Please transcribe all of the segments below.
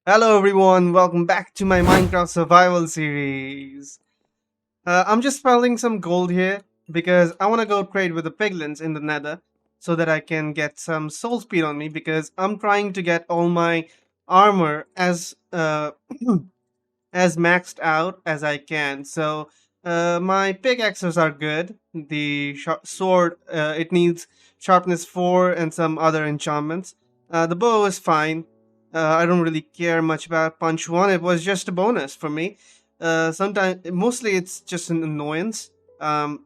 Hello everyone, welcome back to my Minecraft survival series. I'm just spelling some gold here because I want to go trade with the piglins in the Nether so that I can get some soul speed on me because I'm trying to get all my armor as maxed out as I can. So my pickaxes are good. The sword it needs sharpness 4 and some other enchantments. The bow is fine. I don't really care much about punch 1. It was just a bonus for me. Sometimes mostly it's just an annoyance. Um,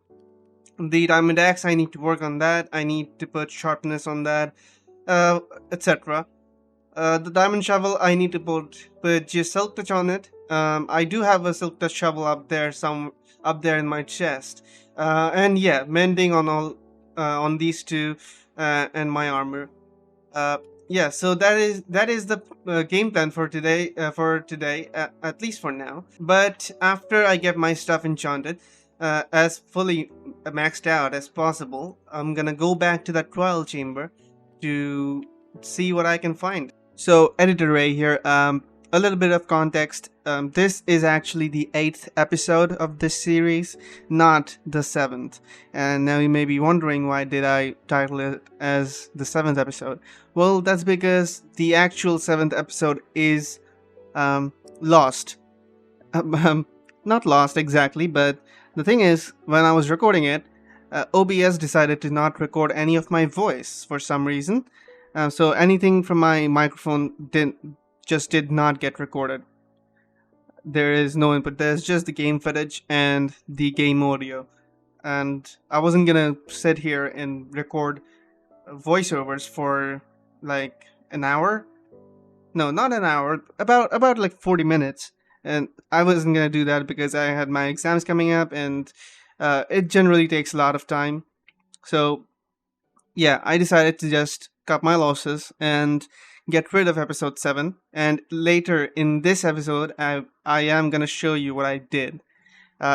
the diamond axe I need to work on that. I need to put sharpness on that, etc. The diamond shovel, I need to put just silk touch on it. I do have a silk touch shovel up there in my chest, and yeah, mending on all on these two and my armor. Uh, yeah, so that is the game plan for today. At least for now. But after I get my stuff enchanted, as fully maxed out as possible, I'm gonna go back to that trial chamber to see what I can find. So, Editor Ray here. A little bit of context. This is actually the eighth episode of this series, not the seventh. And now you may be wondering why did I title it as the seventh episode? Well, that's because the actual seventh episode is lost. Um, um, Not lost exactly, but the thing is, when I was recording it, OBS decided to not record any of my voice for some reason. So anything from my microphone did not get recorded. There is no input. There's just the game footage and the game audio. And I wasn't gonna sit here and record voiceovers for like an hour. No, not an hour. About like 40 minutes. And I wasn't gonna do that because I had my exams coming up, and it generally takes a lot of time. So yeah, I decided to just cut my losses and get rid of episode 7. And later in this episode, I am gonna show you what I did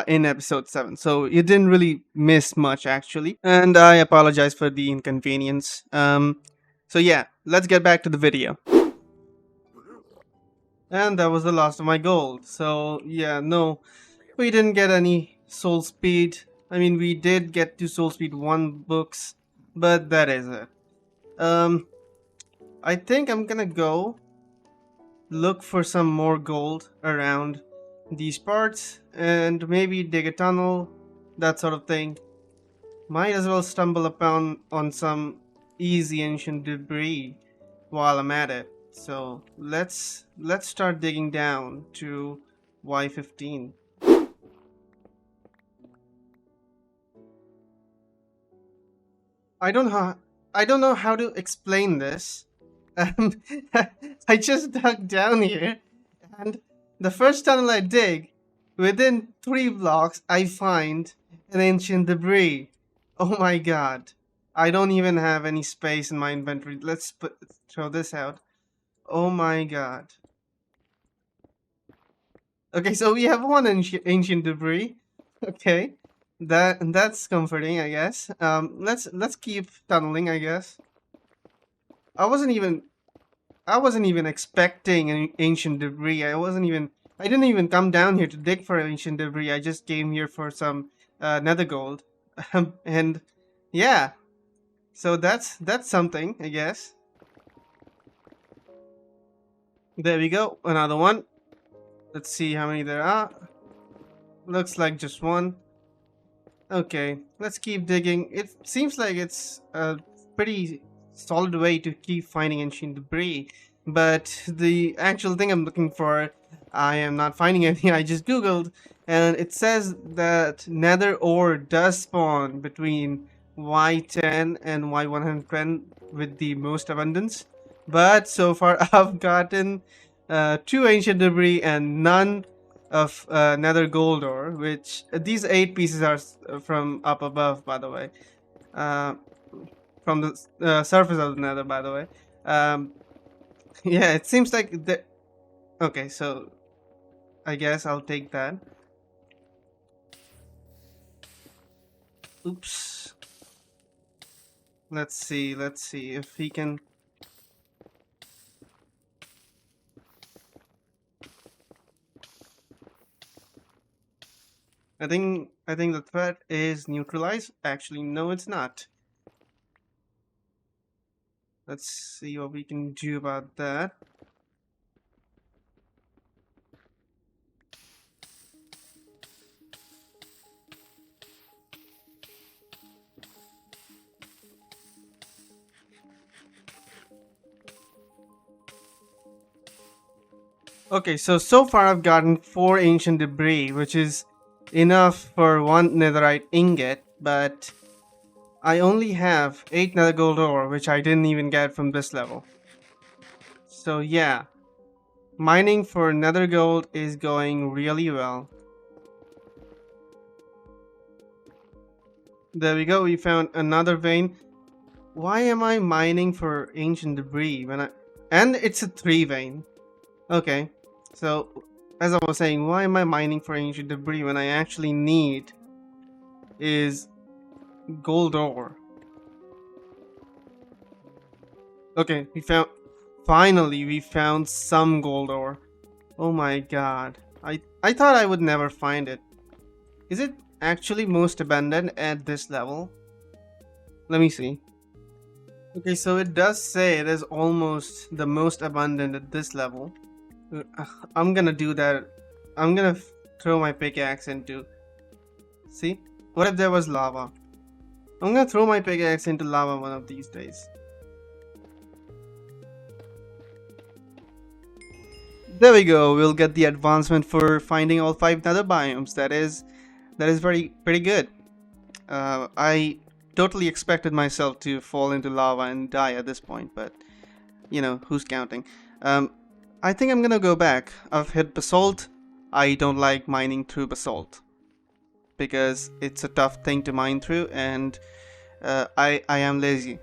in episode 7. So you didn't really miss much actually. And I apologize for the inconvenience. So yeah, let's get back to the video. And that was the last of my gold. So yeah, no, we didn't get any soul speed. I mean, we did get to soul speed 1 books, but that is it. Um, I think I'm gonna go look for some more gold around these parts and maybe dig a tunnel, that sort of thing. Might as well stumble upon on some easy ancient debris while I'm at it. So let's start digging down to Y15. I don't know I don't know how to explain this. Um, I just dug down here, and the first tunnel I dig, within 3 blocks, I find an ancient debris. Oh my god. I don't even have any space in my inventory. Throw this out. Oh my god. Okay, so we have one ancient debris. Okay. That's comforting, I guess. Let's keep tunneling, I guess. I wasn't even I wasn't even expecting an ancient debris. I didn't even come down here to dig for ancient debris. I just came here for some nether gold. And yeah, so that's something, I guess. There we go. Another one. Let's see how many there are. Looks like just one. Okay, let's keep digging. It seems like it's a pretty solid way to keep finding ancient debris, but the actual thing I'm looking for, I am not finding any. I just googled, and it says that nether ore does spawn between Y10 and Y110 with the most abundance, but so far I've gotten 2 ancient debris and none of nether gold ore, which these 8 pieces are from up above, by the way, uh, from the surface of the nether, by the way. Um, yeah, it seems like the. Okay, so I guess I'll take that. Oops. Let's see if he can. I think the threat is neutralized. Actually, no, it's not. Let's see what we can do about that. Okay, so far I've gotten 4 ancient debris, which is enough for 1 netherite ingot, but I only have 8 nether gold ore, which I didn't even get from this level. So yeah, mining for nether gold is going really well. There we go, we found another vein. Why am I mining for ancient debris when I... And it's a 3 vein. Okay, so as I was saying, why am I mining for ancient debris when I actually need is gold ore? Okay, we found... Finally, we found some gold ore. Oh my god. I thought I would never find it. Is it actually most abundant at this level? Let me see. Okay, so it does say it is almost the most abundant at this level. I'm gonna do that. I'm gonna throw my pickaxe into... See? What if there was lava? I'm gonna throw my pickaxe into lava one of these days. There we go. We'll get the advancement for finding all 5 nether biomes. That is very pretty good. I totally expected myself to fall into lava and die at this point, but who's counting? Um, I think I'm gonna go back. I've hit basalt. I don't like mining through basalt because it's a tough thing to mine through, and I am lazy.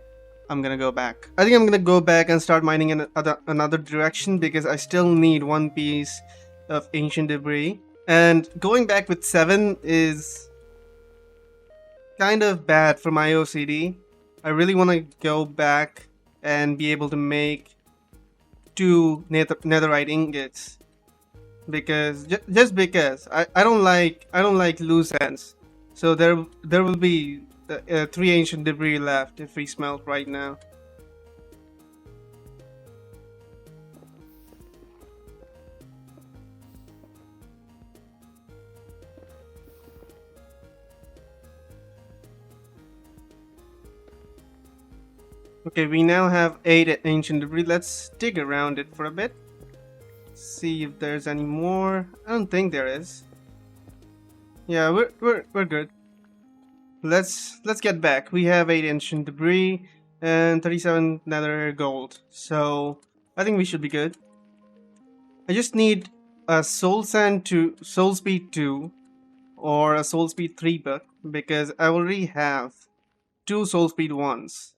I'm gonna go back. I think I'm gonna go back and start mining in another direction because I still need 1 piece of ancient debris. And going back with 7 is kind of bad for my OCD. I really want to go back and be able to make 2 netherite ingots because just because I don't like loose ends. So there will be 3 ancient debris left if we smelt right now. Okay, we now have 8 ancient debris. Let's dig around it for a bit. See if there's any more. I don't think there is. Yeah, we're good. Let's get back. We have 8 ancient debris and 37 nether gold. So I think we should be good. I just need a soul speed 2 or a soul speed 3 book because I already have 2 soul speed 1s.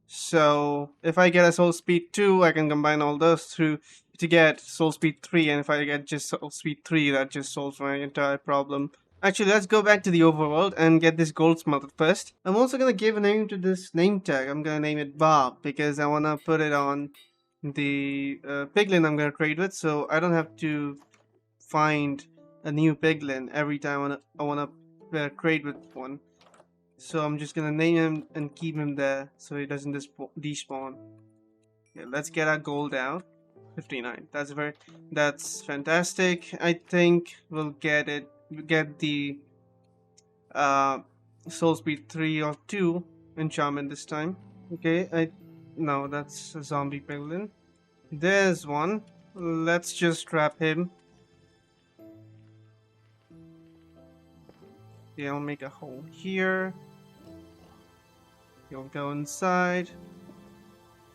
So if I get a soul speed 2, I can combine all those through to get soul speed 3, and if I get just soul speed 3, that just solves my entire problem. Actually, let's go back to the overworld and get this gold smelted first. I'm also gonna give a name to this name tag. I'm gonna name it Bob because I wanna put it on the piglin I'm gonna trade with, so I don't have to find a new piglin every time I wanna trade with one. So I'm just gonna name him and keep him there so he doesn't despawn. Yeah, let's get our gold out. 59. That's fantastic. I think we'll get the uh soul speed 3 or 2 enchantment this time. Okay, no, that's a zombie piglin. There's one. Let's just trap him. Yeah, I'll make a hole here. You'll go inside.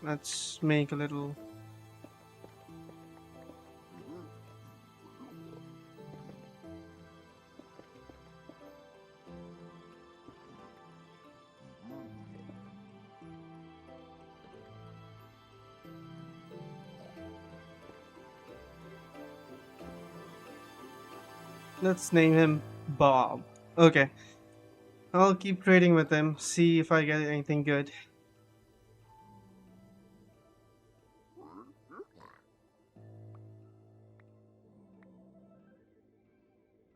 Let's make a little... Let's name him Bob. Okay. I'll keep trading with him, see if I get anything good.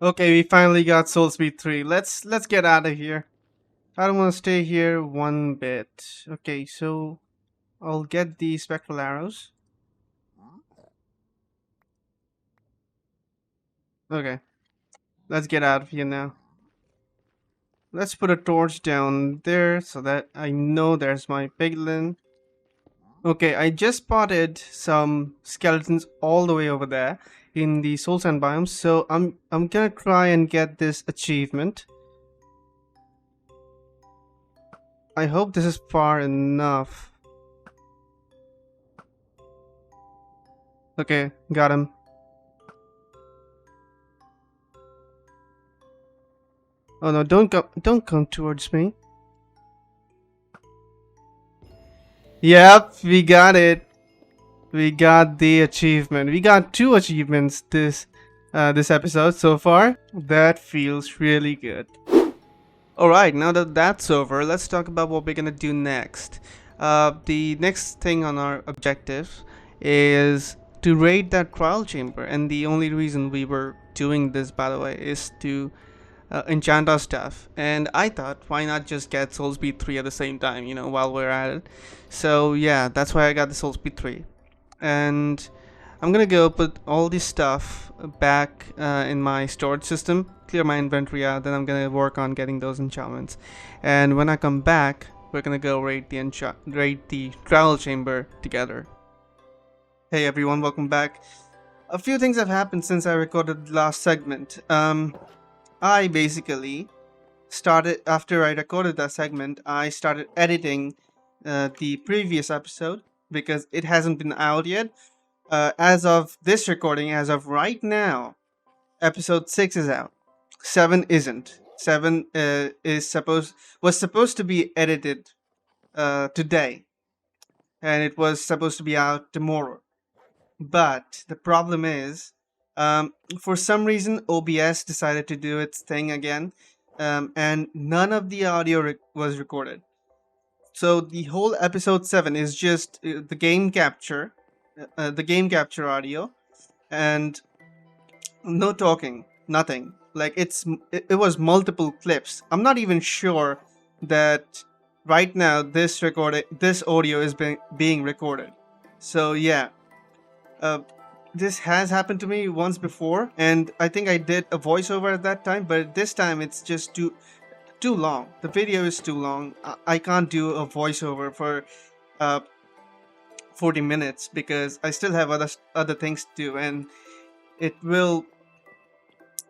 Okay, we finally got Soul Speed 3. Let's get out of here. I don't want to stay here one bit. Okay, so I'll get the spectral arrows. Okay, let's get out of here now. Let's put a torch down there so that I know there's my piglin. Okay, I just spotted some skeletons all the way over there in the soul sand biome, so I'm gonna try and get this achievement. I hope this is far enough. Okay, got him. Oh no, don't come towards me. Yep, we got it. We got the achievement. We got two achievements this episode so far. That feels really good. Alright, now that that's over, let's talk about what we're gonna do next. The next thing on our objective is to raid that trial chamber, and the only reason we were doing this, by the way, is to enchant our stuff. And I thought, why not just get Soul Speed 3 at the same time, while we're at it. So yeah, that's why I got the Soul Speed 3. And I'm gonna go put all this stuff back in my storage system, clear my inventory out, then I'm gonna work on getting those enchantments. And when I come back, we're gonna go raid the travel chamber together. Hey everyone, welcome back. A few things have happened since I recorded the last segment. I basically started after I recorded that segment. I started editing the previous episode because it hasn't been out yet. As of this recording, as of right now, episode 6 is out. 7 isn't. 7 was supposed to be edited today, and it was supposed to be out tomorrow. But the problem is, for some reason, OBS decided to do its thing again, and none of the audio was recorded. So the whole episode 7 is just the game capture audio, and no talking, nothing. Like it was multiple clips. I'm not even sure that right now this audio is being recorded. So yeah, uh, this has happened to me once before, and I think I did a voiceover at that time. But this time it's just too long. The video is too long. I can't do a voiceover for uh, 40 minutes because I still have other things to do, and it will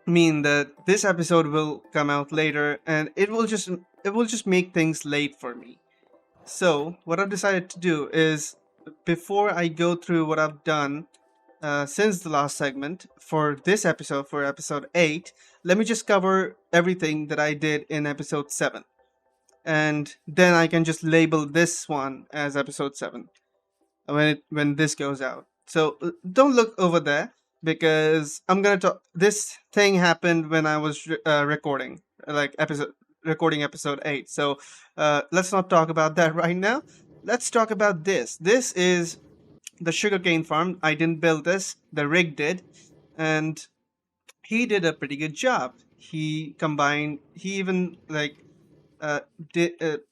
mean that this episode will come out later, and it will just make things late for me. So what I've decided to do is, before I go through what I've done since the last segment for this episode, for episode 8, let me just cover everything that I did in episode 7, and then I can just label this one as episode 7 when this goes out. So don't look over there because I'm gonna talk. This thing happened when I was recording, like recording episode 8. So let's not talk about that right now. Let's talk about this. This is the sugarcane farm. I didn't build this. The rig did, and he did a pretty good job. He combined. He even like uh, did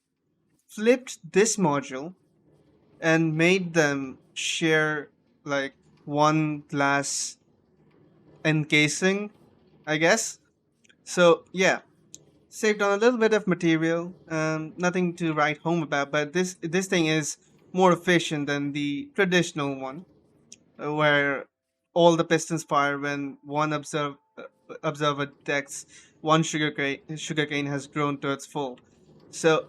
flipped this module and made them share like one glass encasing, I guess. So yeah, saved on a little bit of material. Nothing to write home about, but this thing is more efficient than the traditional one, where all the pistons fire when one observer detects one sugarcane has grown to its full. So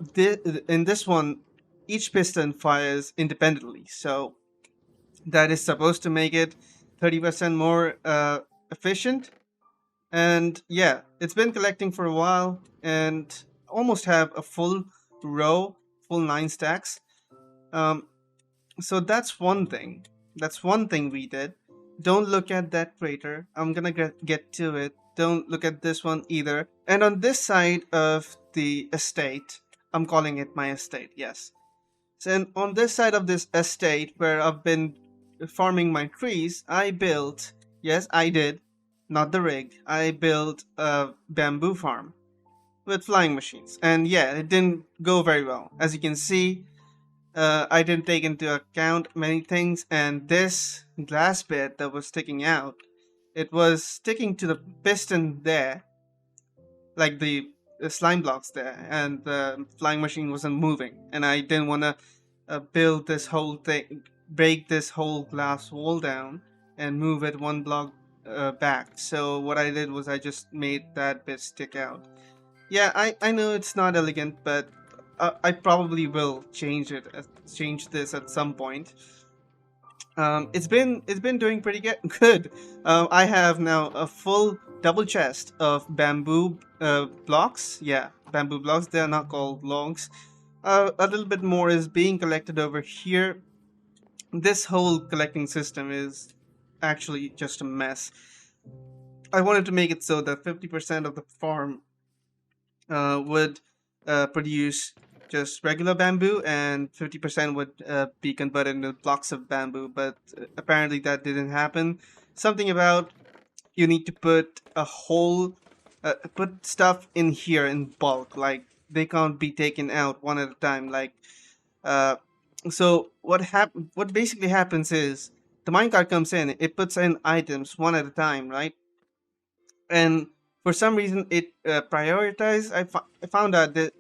in this one, each piston fires independently. So that is supposed to make it 30% more efficient. And yeah, it's been collecting for a while and almost have a full row, full 9 stacks. Um, so that's one thing. That's one thing we did. Don't look at that crater. I'm gonna get to it. Don't look at this one either. And on this side of the estate, I'm calling it my estate, yes. And on this side of this estate where I've been farming my trees, I built, yes, I did, not the rig. I built a bamboo farm with flying machines. And yeah, it didn't go very well. As you can see, I didn't take into account many things, and this glass bit that was sticking out, it was sticking to the piston there, like the slime blocks there, and the flying machine wasn't moving. And I didn't want to build this whole thing, break this whole glass wall down, and move it one block back. So what I did was I just made that bit stick out. Yeah, I know it's not elegant, but I probably will change this at some point. It's been doing pretty good. I have now a full double chest of bamboo blocks. Yeah, bamboo blocks. They are not called logs. A little bit more is being collected over here. This whole collecting system is actually just a mess. I wanted to make it so that 50% of the farm would produce just regular bamboo, and 50% would be converted into blocks of bamboo. But apparently, that didn't happen. Something about you need to put put stuff in here in bulk. Like they can't be taken out one at a time. Uh, so what basically happens is the minecart comes in, it puts in items one at a time, right? And for some reason it I found out that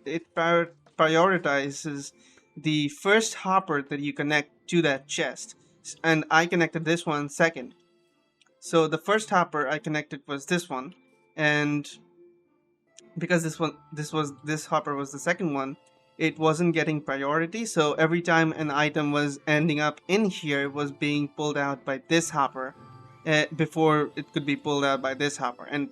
prioritizes the first hopper that you connect to that chest. And I connected this one second. So the first hopper I connected was this one, and because this hopper was the second one, it wasn't getting priority. So every time an item was ending up in here, it was being pulled out by this hopper before it could be pulled out by this hopper. And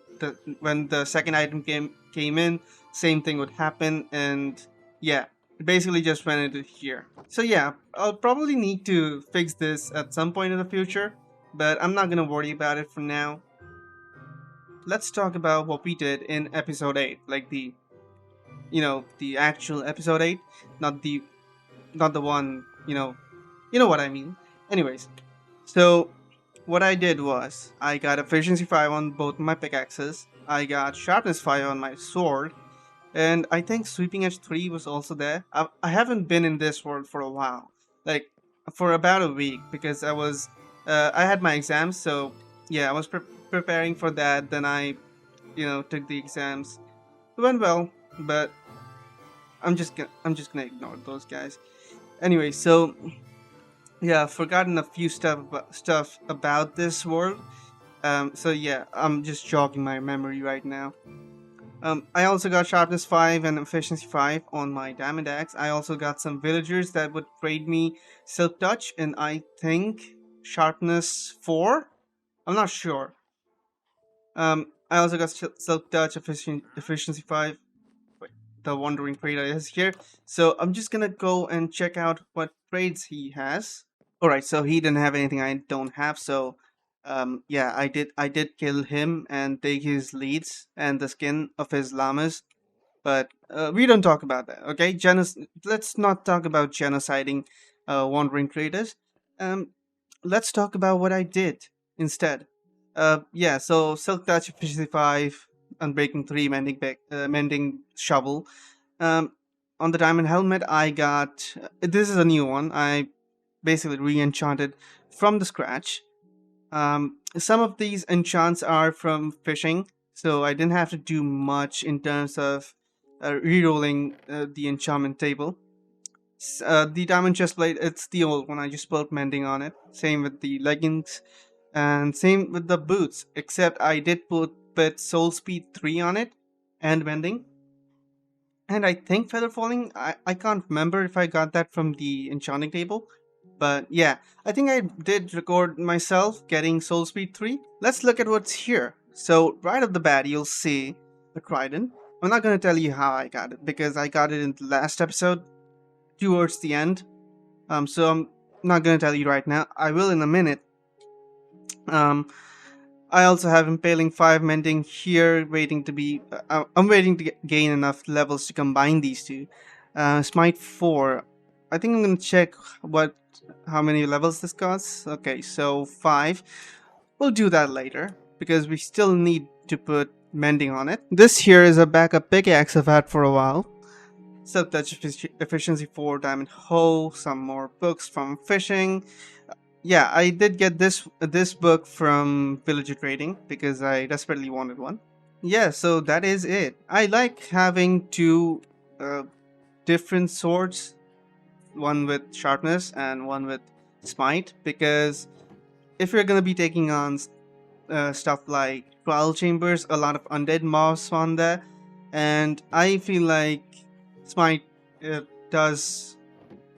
when the second item came in, same thing would happen. And yeah, it basically just went into here. So yeah, I'll probably need to fix this at some point in the future, but I'm not gonna worry about it for now. Let's talk about what we did in episode 8, like the actual episode 8, not the one, you know what I mean. Anyways, so what I did was I got efficiency 5 on both my pickaxes, I got sharpness 5 on my sword, and I think sweeping edge 3 was also there. I haven't been in this world for a while, like for about a week, because I had my exams. So yeah, I was preparing for that. Then I took the exams. It went well, but I'm just gonna ignore those guys. Anyway, so yeah, I've forgotten a few stuff about this world. So yeah, I'm just jogging my memory right now. I also got sharpness 5 and efficiency 5 on my diamond axe. I also got some villagers that would trade me silk touch, and I think sharpness 4. I'm not sure. I also got silk touch efficiency 5. Wait, the wandering trader is here. So I'm just gonna go and check out what trades he has. Alright, so he didn't have anything I don't have, so yeah, I did kill him and take his leads and the skin of his llamas, but we don't talk about that, okay? Let's not talk about genociding wandering traders. Um, let's talk about what I did instead. Yeah, so Silk Touch Efficiency 5, Unbreaking 3, Mending Shovel. Um, on the Diamond Helmet, I got. This is a new one. I basically re-enchanted from the scratch. Some of these enchants are from fishing, so I didn't have to do much in terms of re-rolling the enchantment table. The diamond chestplate, it's the old one. I just put mending on it. Same with the leggings, and same with the boots. Except I did put soul speed 3 on it and mending. And I think feather falling. I can't remember if I got that from the enchanting table. But yeah, I think I did record myself getting Soul Speed 3. Let's look at what's here. So, right off the bat, you'll see the Trident. I'm not going to tell you how I got it, because I got it in the last episode, towards the end. So I'm not going to tell you right now. I will in a minute. Um, I also have Impaling 5 Mending here, waiting to be. I'm waiting to gain enough levels to combine these two. Smite 4. I think I'm going to check how many levels this costs. Okay, so 5. We'll do that later. because we still need to put mending on it. This here is a backup pickaxe I've had for a while. Self-touch efficiency 4, diamond hoe, some more books from fishing. Yeah, I did get this book from villager trading because I desperately wanted one. Yeah, so that is it. I like having two uh, different swords, one with sharpness and one with smite, because if you're gonna be taking on stuff like trial chambers, a lot of undead mobs on there, and I feel like smite does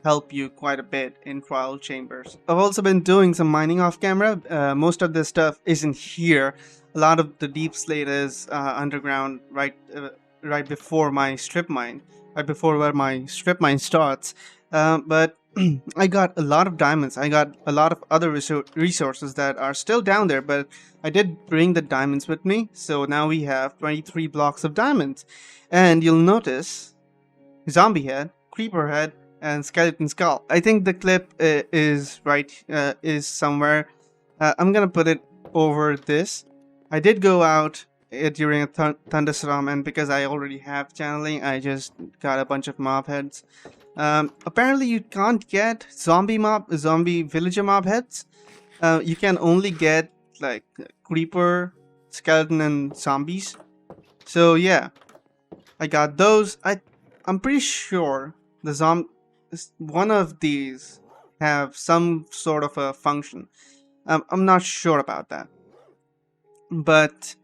help you quite a bit in trial chambers. I've also been doing some mining off camera. Most of this stuff isn't here. A lot of the deep slate is underground, right before my strip mine, right before where my strip mine starts. But I got a lot of diamonds. I got a lot of other resources that are still down there, but I did bring the diamonds with me. So now we have 23 blocks of diamonds. And you'll notice zombie head, creeper head, and skeleton skull. I think the clip is somewhere. I'm gonna put it over this. I did go out during a thunderstorm, and because I already have channeling, I just got a bunch of mob heads. Apparently, you can't get zombie villager mob heads. You can only get like creeper, skeleton, and zombies. So yeah, I got those. I'm pretty sure one of these have some sort of a function. I'm not sure about that, but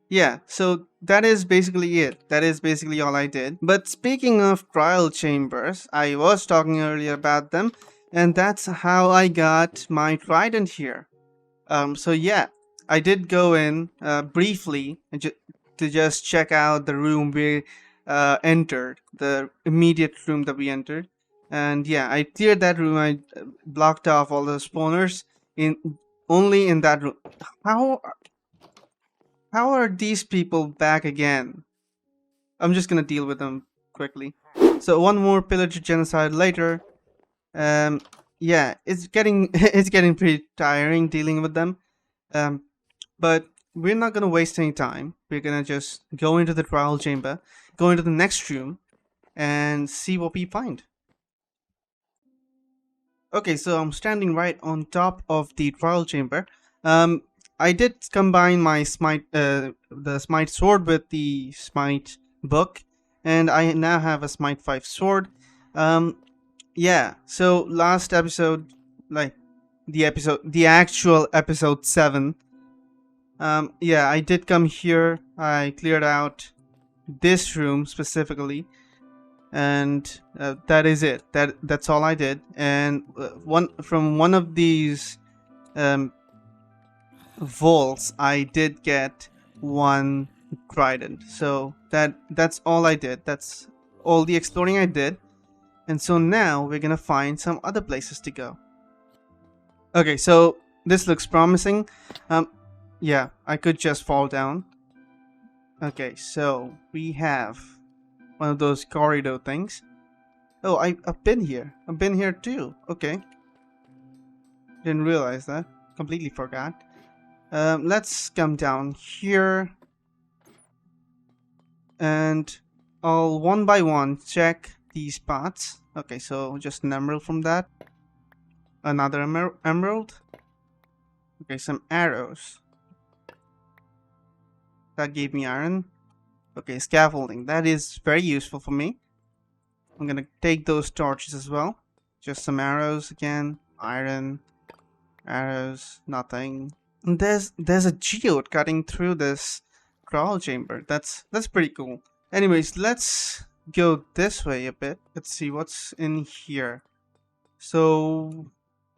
yeah. So that is basically it. That is basically all I did. But speaking of trial chambers, I was talking earlier about them, and that's how I got my trident here. So yeah, I did go in briefly to just check out the room we entered, the immediate room that we entered, and yeah, I cleared that room. I blocked off all the spawners in only in that room. How how are these people back again? I'm just gonna deal with them quickly. So one more pillage genocide later. Um, yeah, it's getting it's getting pretty tiring dealing with them. Um, But we're not gonna waste any time. We're gonna just go into the trial chamber, go into the next room, and see what we find. Okay, so I'm standing right on top of the trial chamber. Um, I did combine my the smite sword with the smite book, and I now have a smite 5 sword. Um, yeah. So last episode, like the actual episode 7. Yeah, I did come here. I cleared out this room specifically, and that is it. That's all I did. And one of these um, vaults, I did get one trident. So that's all I did. That's all the exploring I did. And so now we're gonna find some other places to go. Okay, so this looks promising. Um, yeah, I could just fall down. Okay, so we have one of those corridor things. Oh, I've been here. I've been here too. Okay. Didn't realize that. Completely forgot. Let's come down here. And I'll one by one check these spots. Okay, so just an emerald from that. Another emerald. Okay, some arrows. That gave me iron. Okay, scaffolding. That is very useful for me. I'm gonna take those torches as well. Just some arrows again. Iron. Arrows. Nothing. And there's a geode cutting through this crawl chamber. That's pretty cool. Anyways, let's go this way a bit. Let's see what's in here. So,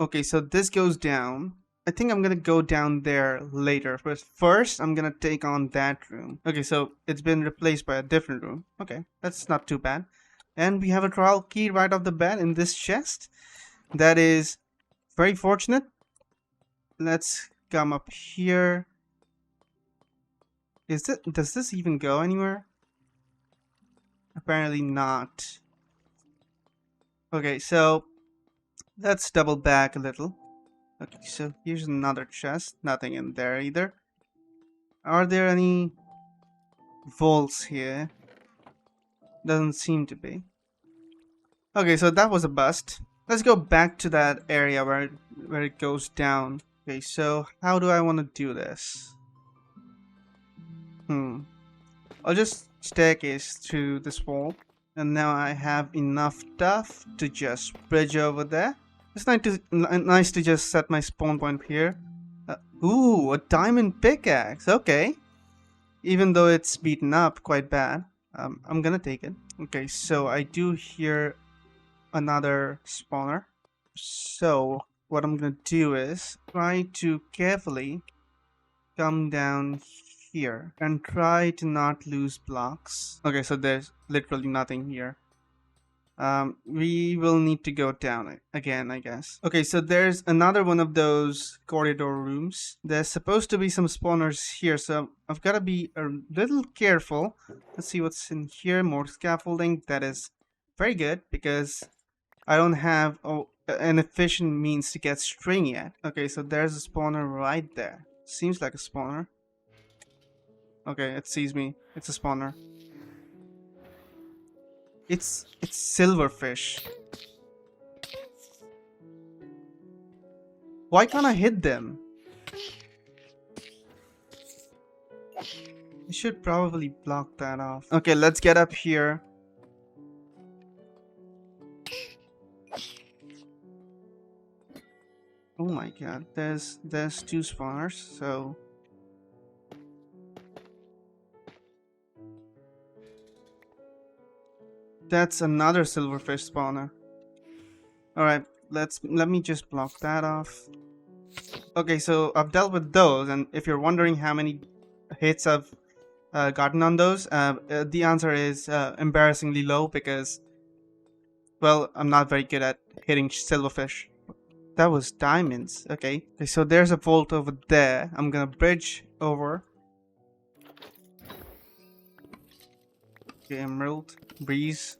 okay, so this goes down. I think I'm gonna go down there later. But first, I'm gonna take on that room. Okay, so it's been replaced by a different room. Okay, that's not too bad. And we have a trial key right off the bat in this chest. That is very fortunate. Let's come up here. Does this even go anywhere? Apparently not. Okay, so let's double back a little. Okay, so here's another chest. Nothing in there either. Are there any vaults here? Doesn't seem to be. Okay, so that was a bust. Let's go back to that area where it goes down. Okay, so how do I want to do this? I'll just staircase through this wall. And now I have enough stuff to just bridge over there. It's nice to just set my spawn point here. Ooh, a diamond pickaxe. Okay. Even though it's beaten up quite bad, I'm gonna take it. Okay, so I do hear another spawner. So what I'm gonna do is try to carefully come down here and try to not lose blocks. Okay, so there's literally nothing here. We will need to go down again, I guess. Okay, so there's another one of those corridor rooms. There's supposed to be some spawners here, so I've got to be a little careful. Let's see what's in here. More scaffolding. That is very good because I don't have an efficient means to get string yet. Okay, so there's a spawner right there. Seems like a spawner. Okay, it sees me. It's a spawner. It's silverfish. Why can't I hit them? I should probably block that off. Okay, let's get up here. Oh my god, there's two spawners, so that's another silverfish spawner. Alright, let me just block that off. Okay, so I've dealt with those, and if you're wondering how many hits I've gotten on those, the answer is embarrassingly low because, well, I'm not very good at hitting silverfish. That was diamonds. Okay, so there's a vault over there. I'm gonna bridge over. Okay, emerald, breeze.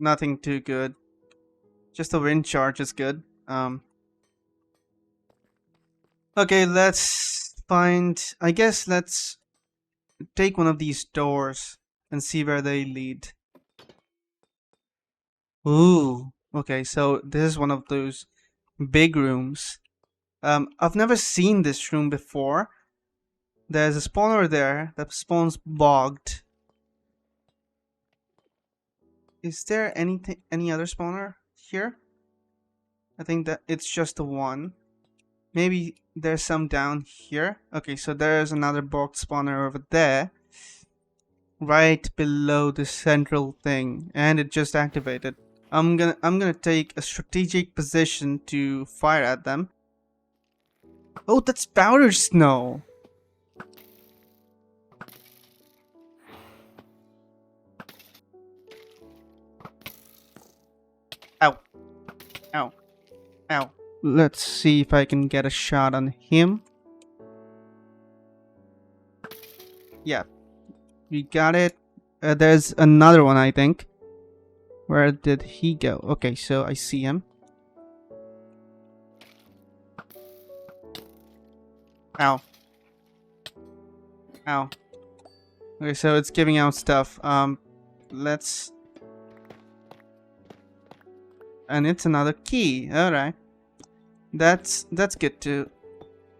Nothing too good. Just a wind charge is good. Okay, let's find. I guess let's take one of these doors and see where they lead. Ooh. Okay, so this is one of those big rooms. I've never seen this room before. There's a spawner there that spawns bogged. Is there any other spawner here? I think that it's just the one. Maybe there's some down here. Okay, so there's another bogged spawner over there. Right below the central thing. And it just activated. I'm gonna take a strategic position to fire at them. Oh, that's powder snow. Ow. Ow. Ow. Let's see if I can get a shot on him. Yeah. We got it. There's another one, I think. Where did he go? Okay, so I see him. Ow. Ow. Okay, so it's giving out stuff. Let's... And it's another key. Alright. That's good to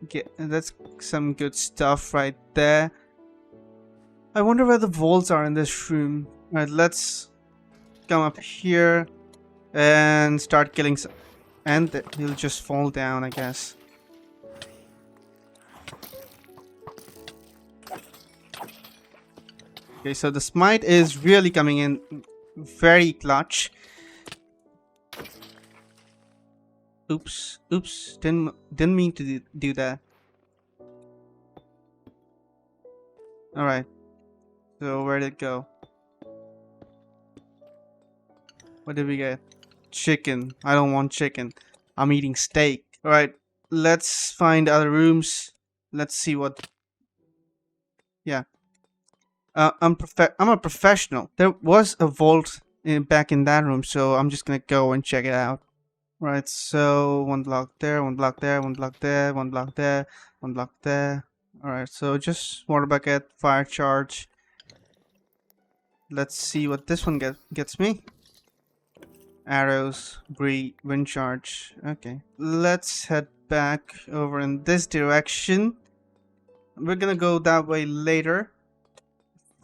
get. That's some good stuff right there. I wonder where the vaults are in this room. Alright, let's come up here and start killing some. And he'll just fall down, I guess. Okay, so the smite is really coming in very clutch. Oops, didn't mean to do that. Alright, so where did it go? What did we get? Chicken. I don't want chicken. I'm eating steak. Alright, let's find other rooms. Let's see what... Yeah. I'm a professional. There was a vault back in that room, so I'm just gonna go and check it out. Right, so one block there, one block there, one block there, one block there, one block there. Alright, so just water bucket, fire charge. Let's see what this one gets me. Arrows, wind charge. Okay, let's head back over in this direction. We're gonna go that way later.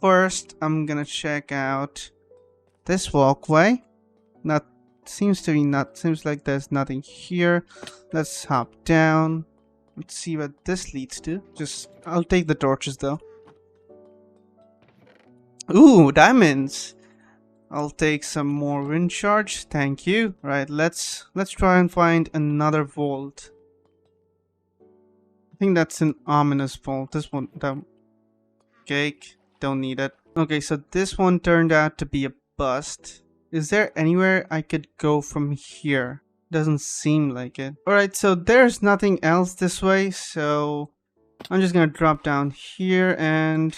First, I'm gonna check out this walkway. Not seems like there's nothing here. Let's hop down. Let's see what this leads to. I'll take the torches though. Ooh, diamonds. I'll take some more wind charge. Thank you. Right, let's try and find another vault. I think that's an ominous vault. This one, the cake, don't need it. Okay, so this one turned out to be a bust. Is there anywhere I could go from here? Doesn't seem like it. Alright, so there's nothing else this way, so I'm just gonna drop down here and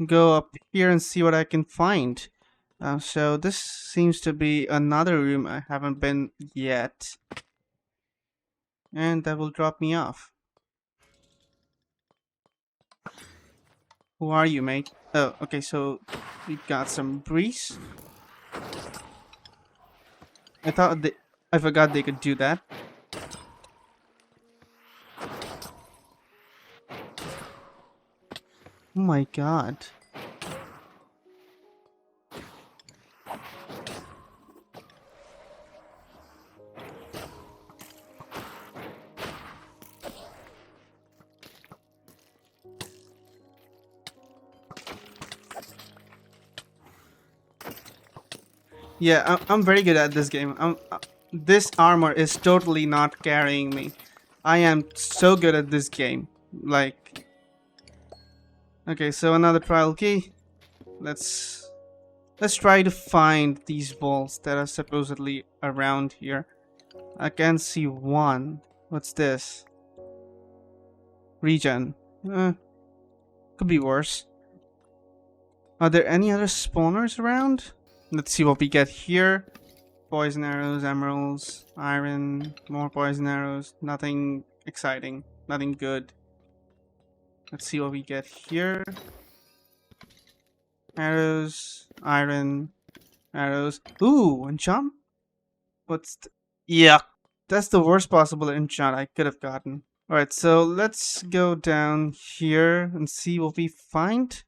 go up here and see what I can find. So this seems to be another room I haven't been yet. And that will drop me off. Who are you, mate? Oh, okay, so we've got some breeze. I forgot they could do that. Oh my god. Yeah, I'm very good at this game. This armor is totally not carrying me. I am so good at this game. Like, okay, so another trial key. Let's try to find these balls that are supposedly around here. I can see one. What's this? Regen. Could be worse. Are there any other spawners around? Let's see what we get here. Poison arrows, emeralds, iron, more poison arrows. Nothing exciting. Nothing good. Let's see what we get here. Arrows, iron, arrows. Ooh, enchant? Yeah, that's the worst possible enchant I could have gotten. Alright, so let's go down here and see what we find.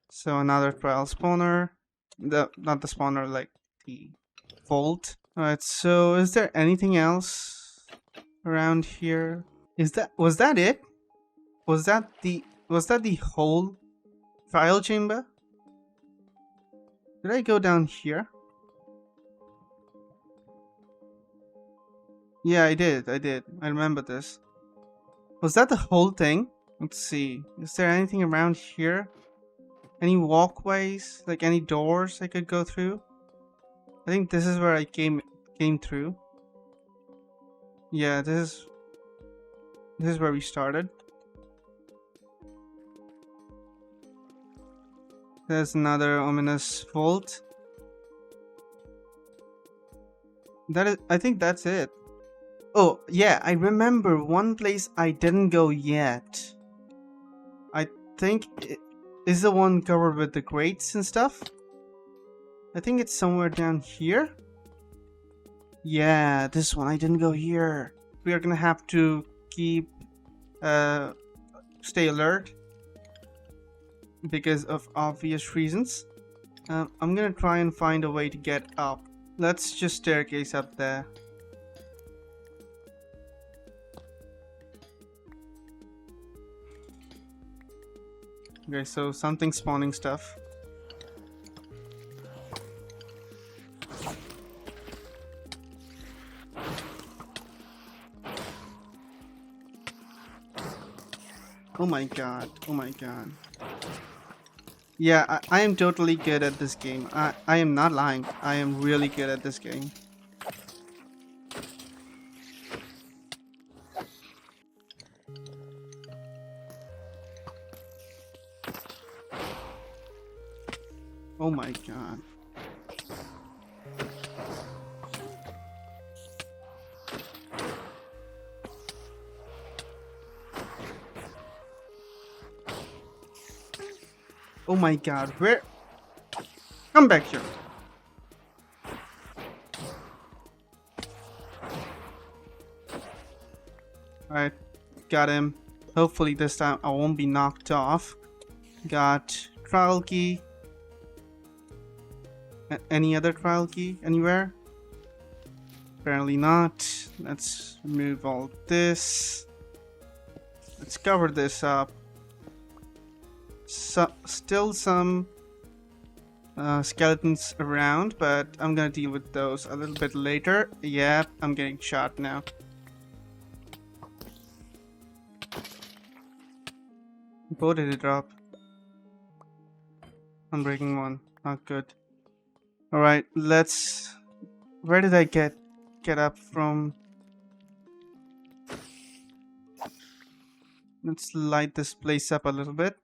So another trial spawner. Not the spawner, like the vault. Alright, so is there anything else around here? Was that it? Was that the whole trial chamber? Did I go down here? Yeah, I did. I remember this. Was that the whole thing? Let's see. Is there anything around here? Any walkways? Like any doors I could go through? I think this is where I came through. Yeah, this is where we started. There's another ominous vault. I think that's it. Oh, yeah, I remember one place I didn't go yet. I think it is the one covered with the crates and stuff. I think it's somewhere down here. Yeah, this one, I didn't go here. We are gonna have to stay alert because of obvious reasons. I'm gonna try and find a way to get up. Let's just staircase up there. Okay, so something spawning stuff. Oh my god, oh my god. Yeah, I am totally good at this game. I am not lying. I am really good at this game. Oh my god. Oh my god, where? Come back here. Alright, got him. Hopefully this time I won't be knocked off. Got trial key. Any other trial key anywhere? Apparently not. Let's remove all this. Let's cover this up. Still some skeletons around, but I'm gonna deal with those a little bit later. Yep, I'm getting shot now. What did it drop? Unbreaking one. Not good. Alright, let's... Where did I get up from? Let's light this place up a little bit.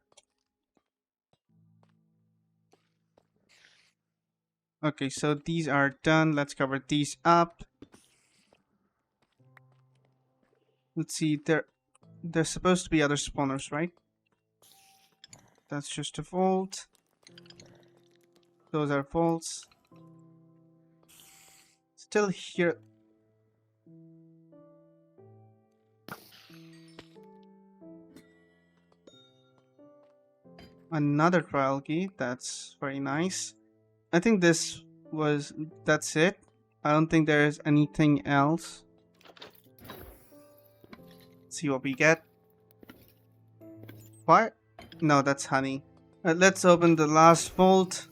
Okay, so these are done. Let's cover these up. Let's see, there's supposed to be other spawners, right? That's just a vault. Those are vaults. Still here. Another trial key. That's very nice. I think that's it. I don't think there's anything else. Let's see what we get. What? No, that's honey. Let's open the last vault.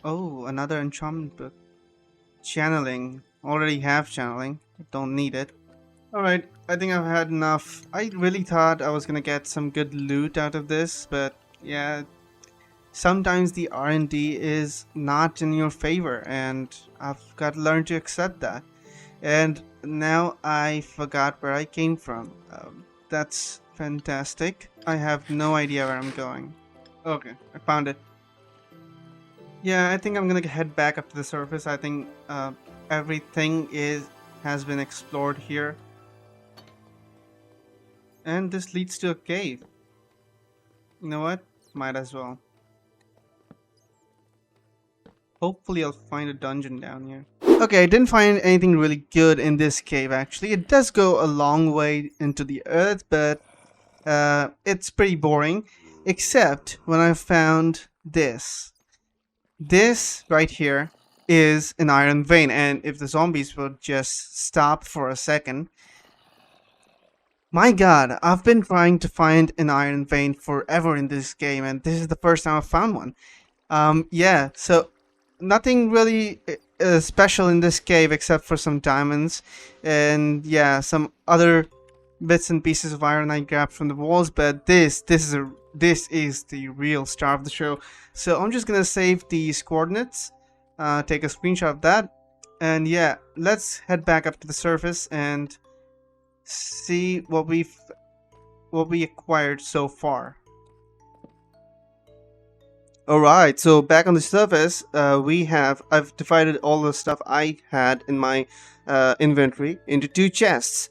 Oh, another enchantment book. Channeling. Already have channeling. Don't need it. Alright, I think I've had enough. I really thought I was gonna get some good loot out of this, but yeah, sometimes the R&D is not in your favor, and I've got to learn to accept that. And now I forgot where I came from. That's fantastic. I have no idea where I'm going. Okay, I found it. Yeah, I think I'm gonna head back up to the surface. I think everything has been explored here. And this leads to a cave. You know what? Might as well. Hopefully I'll find a dungeon down here. Okay, I didn't find anything really good in this cave actually. It does go a long way into the earth, but it's pretty boring. Except when I found this. This right here is an iron vein, and if the zombies would just stop for a second. My god, I've been trying to find an iron vein forever in this game, and this is the first time I've found one. Yeah, so nothing really special in this cave except for some diamonds, and yeah, some other bits and pieces of iron I grabbed from the walls, but this is the real star of the show. So I'm just gonna save these coordinates, take a screenshot of that, and yeah, let's head back up to the surface and see what we acquired so far. Alright, so back on the surface, I've divided all the stuff I had in my inventory into two chests.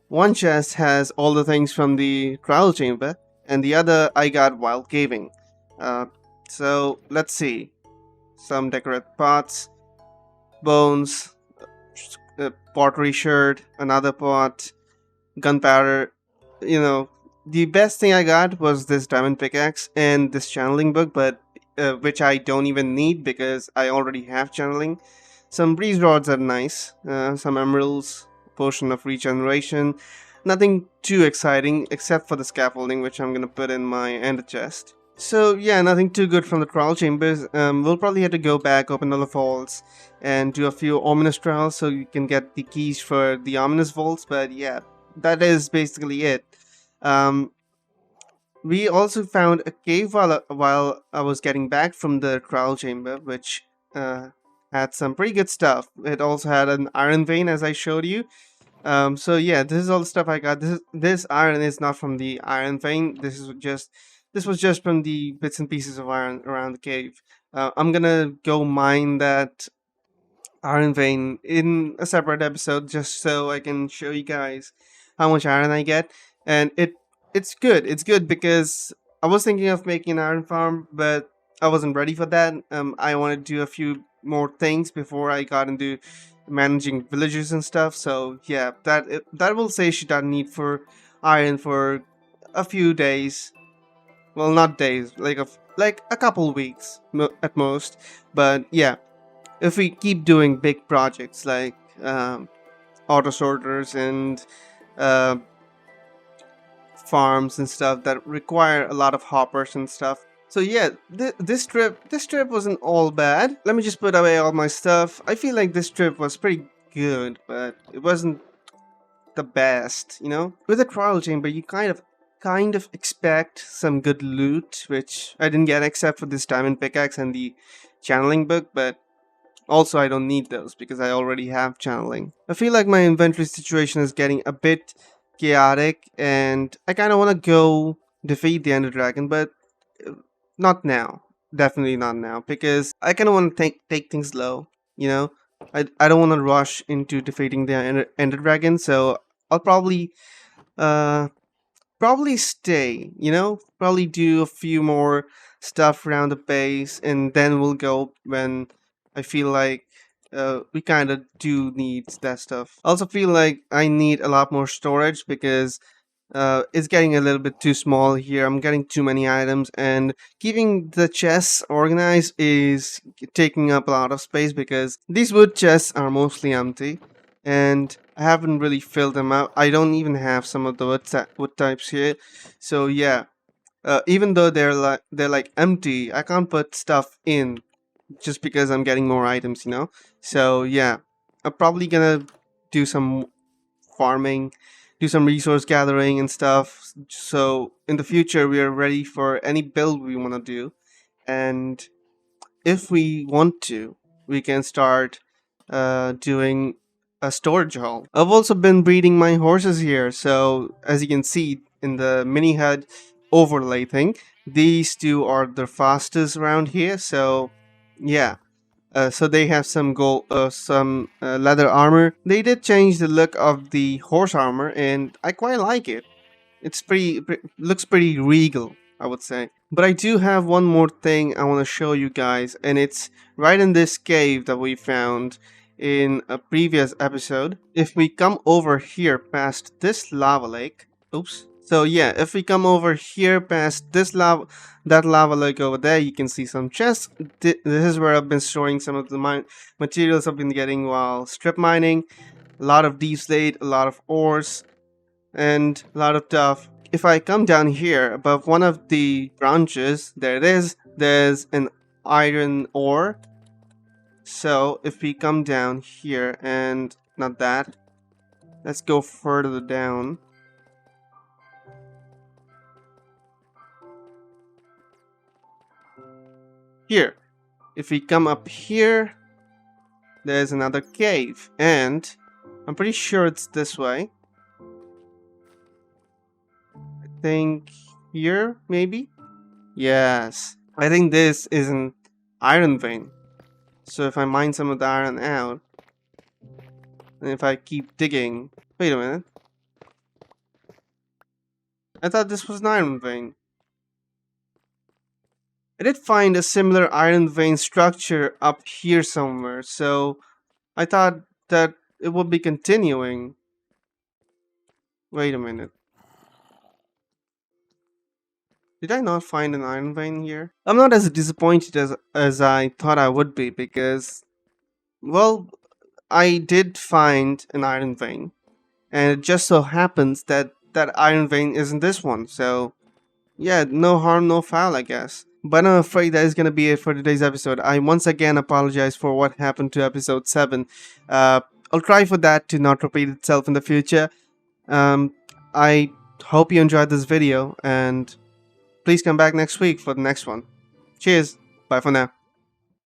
One chest has all the things from the trial chamber, and the other I got while caving. So let's see. Some decorative pots, bones, pottery sherd, another pot, gunpowder. You know, the best thing I got was this diamond pickaxe and this channeling book, but which I don't even need because I already have channeling. Some breeze rods are nice, some emeralds, potion of regeneration. Nothing too exciting except for the scaffolding, which I'm gonna put in my ender chest. So yeah, nothing too good from the trial chambers. We'll probably have to go back, open all the vaults, and do a few ominous trials so you can get the keys for the ominous vaults. But yeah, that is basically it. We also found a cave while I was getting back from the trial chamber, which had some pretty good stuff. It also had an iron vein, as I showed you. So yeah, this is all the stuff I got. This iron is not from the iron vein. This was just from the bits and pieces of iron around the cave. I'm gonna go mine that iron vein in a separate episode just so I can show you guys how much iron I get. And it's good. It's good because I was thinking of making an iron farm, but I wasn't ready for that. I wanted to do a few more things before I got into managing villagers and stuff. So yeah, that will satiate that need for iron for a few days. Well, not days, like a couple weeks at most. But yeah, if we keep doing big projects like auto sorters and uh, farms and stuff that require a lot of hoppers and stuff. So yeah, this trip wasn't all bad. Let me just put away all my stuff. I feel like this trip was pretty good, but it wasn't the best, you know? With a trial chamber, you kind of expect some good loot, which I didn't get except for this diamond pickaxe and the channeling book, but also, I don't need those because I already have channeling. I feel like my inventory situation is getting a bit chaotic and I kind of want to go defeat the Ender Dragon, but uh, not now. Definitely not now because I kind of want to take things slow, you know? I don't want to rush into defeating the Ender Dragon, so I'll uh probably stay, you know? Probably do a few more stuff around the base, and then we'll go when I feel like we kind of do need that stuff. I also feel like I need a lot more storage because it's getting a little bit too small here. I'm getting too many items, and keeping the chests organized is taking up a lot of space because these wood chests are mostly empty, and I haven't really filled them out. I don't even have some of the wood types here, so yeah. Even though they're like empty, I can't put stuff in just because I'm getting more items, you know. So yeah, I'm probably gonna do some farming, do some resource gathering and stuff. So in the future, we are ready for any build we want to do, and if we want to, we can start doing a storage hall. I've also been breeding my horses here, so as you can see in the mini HUD overlay thing, these two are the fastest around here. So yeah, so they have some leather armor. They did change the look of the horse armor, and I quite like it. It's looks pretty regal, I would say. But I do have one more thing I want to show you guys, and it's right in this cave that we found in a previous episode. If we come over here past this lava lake, oops. So yeah, if we come over here past that lava lake over there, you can see some chests. This is where I've been storing some of the materials I've been getting while strip mining. A lot of deep slate, a lot of ores, and a lot of stuff. If I come down here above one of the branches, there it is, there's an iron ore. So if we come down here and not that, let's go further down. Here, if we come up here, there's another cave, and I'm pretty sure it's this way. I think here, maybe? Yes. I think this is an iron vein. So if I mine some of the iron out, and if I keep digging... Wait a minute. I thought this was an iron vein. I did find a similar iron vein structure up here somewhere, so I thought that it would be continuing. Wait a minute. Did I not find an iron vein here? I'm not as disappointed as I thought I would be because, well, I did find an iron vein, and it just so happens that that iron vein isn't this one. So yeah, no harm, no foul, I guess. But I'm afraid that is gonna be it for today's episode. I once again apologize for what happened to episode 7. Uh, I'll try for that to not repeat itself in the future. I hope you enjoyed this video, and please come back next week for the next one. Cheers. Bye for now.